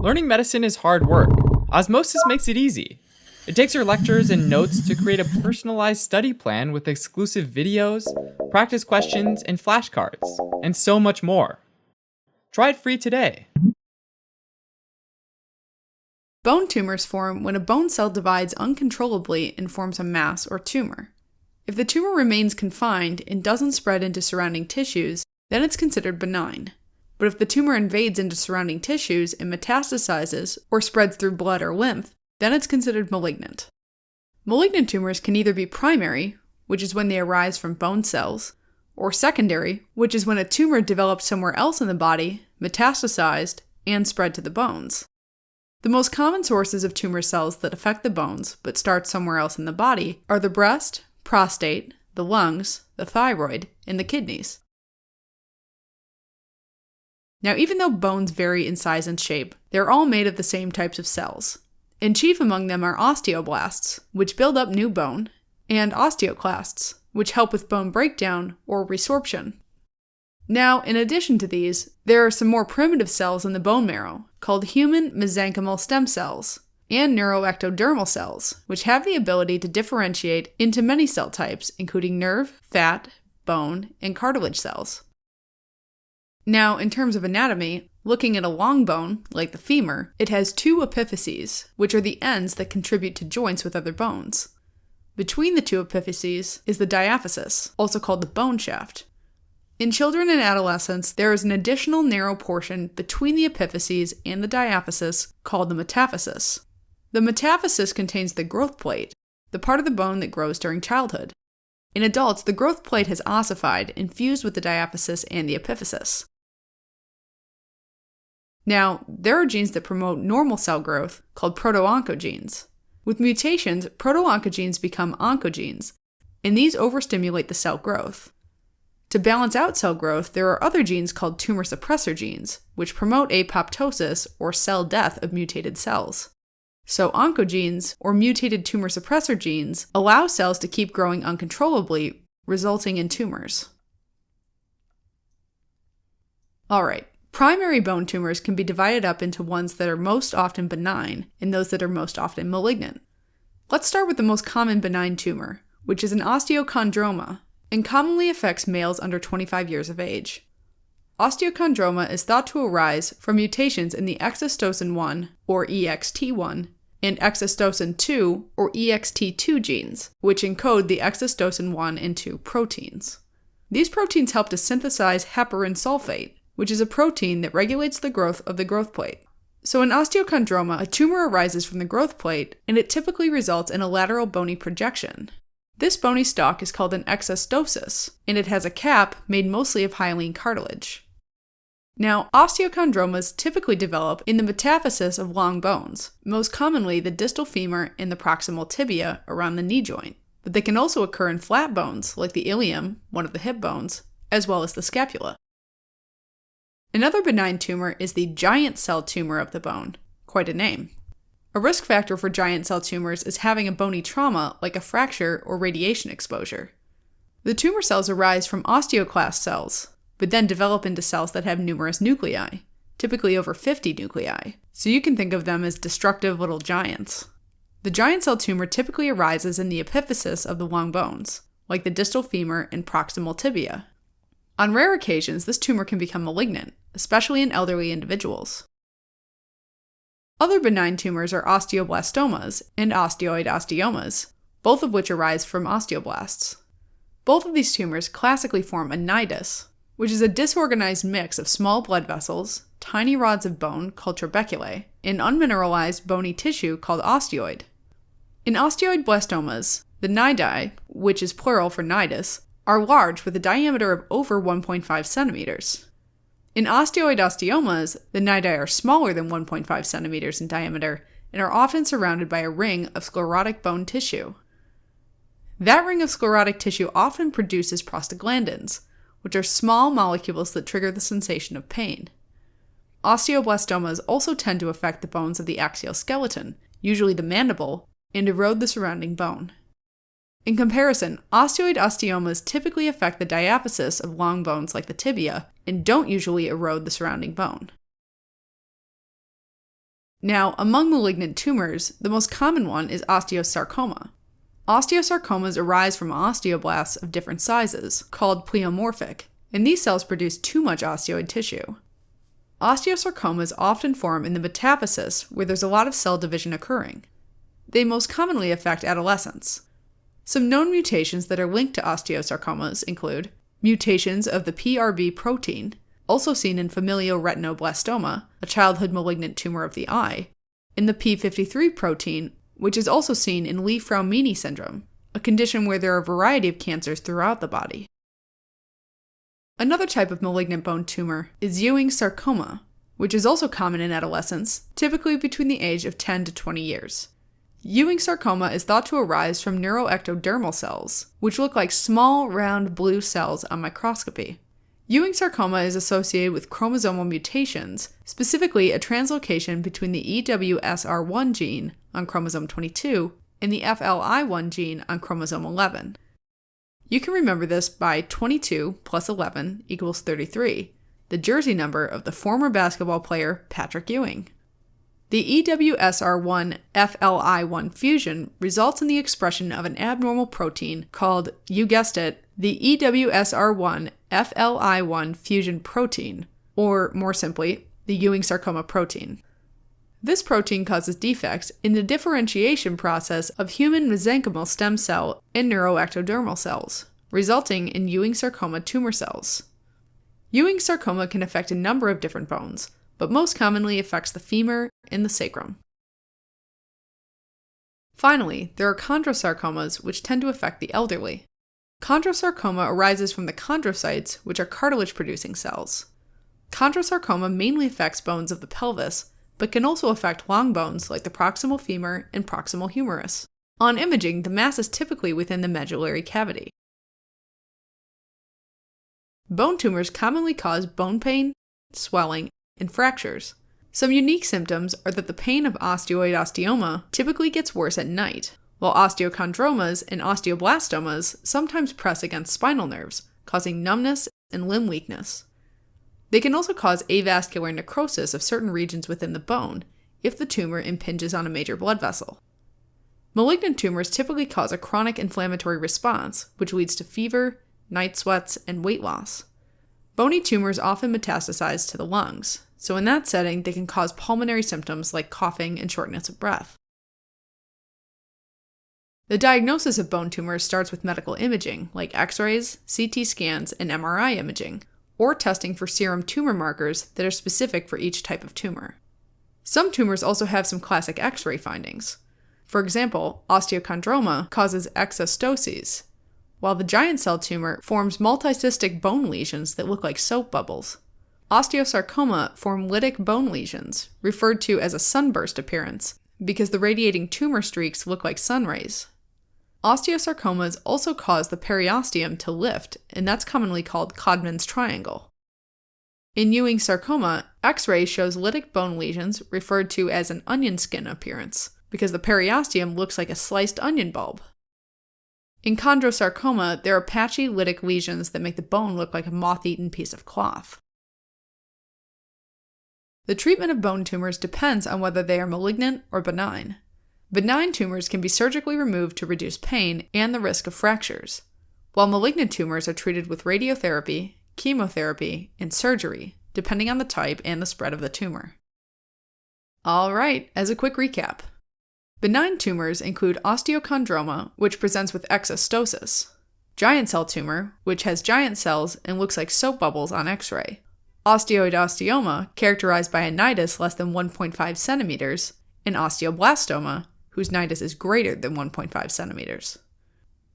Learning medicine is hard work. Osmosis makes it easy. It takes your lectures and notes to create a personalized study plan with exclusive videos, practice questions, and flashcards, and so much more. Try it free today. Bone tumors form when a bone cell divides uncontrollably and forms a mass or tumor. If the tumor remains confined and doesn't spread into surrounding tissues, then it's considered benign. But if the tumor invades into surrounding tissues and metastasizes or spreads through blood or lymph, then it's considered malignant. Malignant tumors can either be primary, which is when they arise from bone cells, or secondary, which is when a tumor developed somewhere else in the body, metastasized, and spread to the bones. The most common sources of tumor cells that affect the bones but start somewhere else in the body are the breast, prostate, the lungs, the thyroid, and the kidneys. Now, even though bones vary in size and shape, they're all made of the same types of cells. And chief among them are osteoblasts, which build up new bone, and osteoclasts, which help with bone breakdown or resorption. Now, in addition to these, there are some more primitive cells in the bone marrow, called human mesenchymal stem cells, and neuroectodermal cells, which have the ability to differentiate into many cell types, including nerve, fat, bone, and cartilage cells. Now, in terms of anatomy, looking at a long bone, like the femur, it has two epiphyses, which are the ends that contribute to joints with other bones. Between the two epiphyses is the diaphysis, also called the bone shaft. In children and adolescents, there is an additional narrow portion between the epiphyses and the diaphysis called the metaphysis. The metaphysis contains the growth plate, the part of the bone that grows during childhood. In adults, the growth plate has ossified and fused with the diaphysis and the epiphysis. Now, there are genes that promote normal cell growth called proto-oncogenes. With mutations, proto-oncogenes become oncogenes, and these overstimulate the cell growth. To balance out cell growth, there are other genes called tumor suppressor genes, which promote apoptosis or cell death of mutated cells. So oncogenes, or mutated tumor suppressor genes, allow cells to keep growing uncontrollably, resulting in tumors. Alright. Primary bone tumors can be divided up into ones that are most often benign and those that are most often malignant. Let's start with the most common benign tumor, which is an osteochondroma, and commonly affects males under 25 years of age. Osteochondroma is thought to arise from mutations in the exostosin 1, or EXT1, and exostosin 2, or EXT2 genes, which encode the exostosin 1 and 2 proteins. These proteins help to synthesize heparin sulfate, which is a protein that regulates the growth of the growth plate. So in osteochondroma, a tumor arises from the growth plate, and it typically results in a lateral bony projection. This bony stalk is called an exostosis, and it has a cap made mostly of hyaline cartilage. Now, osteochondromas typically develop in the metaphysis of long bones, most commonly the distal femur and the proximal tibia around the knee joint, but they can also occur in flat bones like the ilium, one of the hip bones, as well as the scapula. Another benign tumor is the giant cell tumor of the bone, quite a name. A risk factor for giant cell tumors is having a bony trauma like a fracture or radiation exposure. The tumor cells arise from osteoclast cells, but then develop into cells that have numerous nuclei, typically over 50 nuclei, so you can think of them as destructive little giants. The giant cell tumor typically arises in the epiphysis of the long bones, like the distal femur and proximal tibia. On rare occasions, this tumor can become malignant, especially in elderly individuals. Other benign tumors are osteoblastomas and osteoid osteomas, both of which arise from osteoblasts. Both of these tumors classically form a nidus, which is a disorganized mix of small blood vessels, tiny rods of bone called trabeculae, and unmineralized bony tissue called osteoid. In osteoid blastomas, the nidi, which is plural for nidus, are large with a diameter of over 1.5 centimeters. In osteoid osteomas, the nidi are smaller than 1.5 centimeters in diameter and are often surrounded by a ring of sclerotic bone tissue. That ring of sclerotic tissue often produces prostaglandins, which are small molecules that trigger the sensation of pain. Osteoblastomas also tend to affect the bones of the axial skeleton, usually the mandible, and erode the surrounding bone. In comparison, osteoid osteomas typically affect the diaphysis of long bones like the tibia and don't usually erode the surrounding bone. Now, among malignant tumors, the most common one is osteosarcoma. Osteosarcomas arise from osteoblasts of different sizes, called pleomorphic, and these cells produce too much osteoid tissue. Osteosarcomas often form in the metaphysis where there's a lot of cell division occurring. They most commonly affect adolescents. Some known mutations that are linked to osteosarcomas include mutations of the PRB protein, also seen in familial retinoblastoma, a childhood malignant tumor of the eye, and the P53 protein, which is also seen in Li-Fraumeni syndrome, a condition where there are a variety of cancers throughout the body. Another type of malignant bone tumor is Ewing sarcoma, which is also common in adolescents, typically between the age of 10 to 20 years. Ewing sarcoma is thought to arise from neuroectodermal cells, which look like small, round blue cells on microscopy. Ewing sarcoma is associated with chromosomal mutations, specifically a translocation between the EWSR1 gene on chromosome 22 and the FLI1 gene on chromosome 11. You can remember this by 22 plus 11 equals 33, the jersey number of the former basketball player Patrick Ewing. The EWSR1 FLI1 fusion results in the expression of an abnormal protein called, you guessed it, the EWSR1 FLI1 fusion protein, or more simply, the Ewing sarcoma protein. This protein causes defects in the differentiation process of human mesenchymal stem cell and neuroectodermal cells, resulting in Ewing sarcoma tumor cells. Ewing sarcoma can affect a number of different bones, but most commonly affects the femur and the sacrum. Finally, there are chondrosarcomas, which tend to affect the elderly. Chondrosarcoma arises from the chondrocytes, which are cartilage-producing cells. Chondrosarcoma mainly affects bones of the pelvis, but can also affect long bones like the proximal femur and proximal humerus. On imaging, the mass is typically within the medullary cavity. Bone tumors commonly cause bone pain, swelling, and fractures. Some unique symptoms are that the pain of osteoid osteoma typically gets worse at night, while osteochondromas and osteoblastomas sometimes press against spinal nerves, causing numbness and limb weakness. They can also cause avascular necrosis of certain regions within the bone if the tumor impinges on a major blood vessel. Malignant tumors typically cause a chronic inflammatory response, which leads to fever, night sweats, and weight loss. Bony tumors often metastasize to the lungs, so in that setting they can cause pulmonary symptoms like coughing and shortness of breath. The diagnosis of bone tumors starts with medical imaging, like X-rays, CT scans, and MRI imaging, or testing for serum tumor markers that are specific for each type of tumor. Some tumors also have some classic X-ray findings. For example, osteochondroma causes exostoses, while the giant cell tumor forms multicystic bone lesions that look like soap bubbles. Osteosarcoma form lytic bone lesions, referred to as a sunburst appearance, because the radiating tumor streaks look like sun rays. Osteosarcomas also cause the periosteum to lift, and that's commonly called Codman's triangle. In Ewing sarcoma, X-ray shows lytic bone lesions referred to as an onion skin appearance, because the periosteum looks like a sliced onion bulb. In chondrosarcoma, there are patchy lytic lesions that make the bone look like a moth-eaten piece of cloth. The treatment of bone tumors depends on whether they are malignant or benign. Benign tumors can be surgically removed to reduce pain and the risk of fractures, while malignant tumors are treated with radiotherapy, chemotherapy, and surgery, depending on the type and the spread of the tumor. Alright, as a quick recap. Benign tumors include osteochondroma, which presents with exostosis, giant cell tumor, which has giant cells and looks like soap bubbles on X-ray, osteoid osteoma, characterized by a nidus less than 1.5 centimeters, and osteoblastoma, whose nidus is greater than 1.5 centimeters.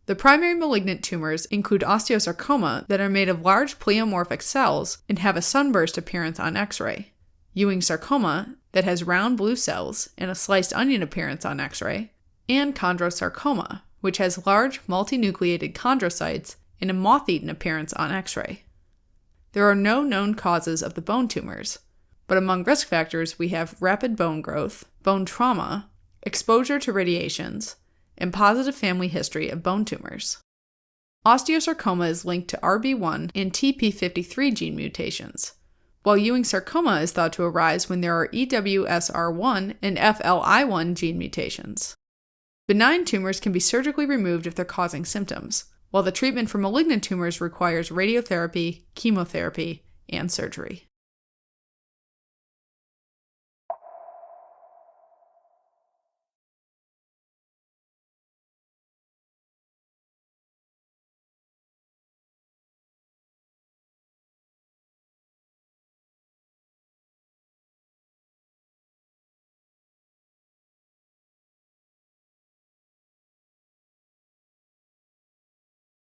The primary malignant tumors include osteosarcoma that are made of large pleomorphic cells and have a sunburst appearance on X-ray, Ewing sarcoma that has round blue cells and a sliced onion appearance on X-ray, and chondrosarcoma, which has large multinucleated chondrocytes and a moth-eaten appearance on X-ray. There are no known causes of the bone tumors, but among risk factors we have rapid bone growth, bone trauma, exposure to radiations, and positive family history of bone tumors. Osteosarcoma is linked to RB1 and TP53 gene mutations. while Ewing sarcoma is thought to arise when there are EWSR1 and FLI1 gene mutations. Benign tumors can be surgically removed if they're causing symptoms, while the treatment for malignant tumors requires radiotherapy, chemotherapy, and surgery.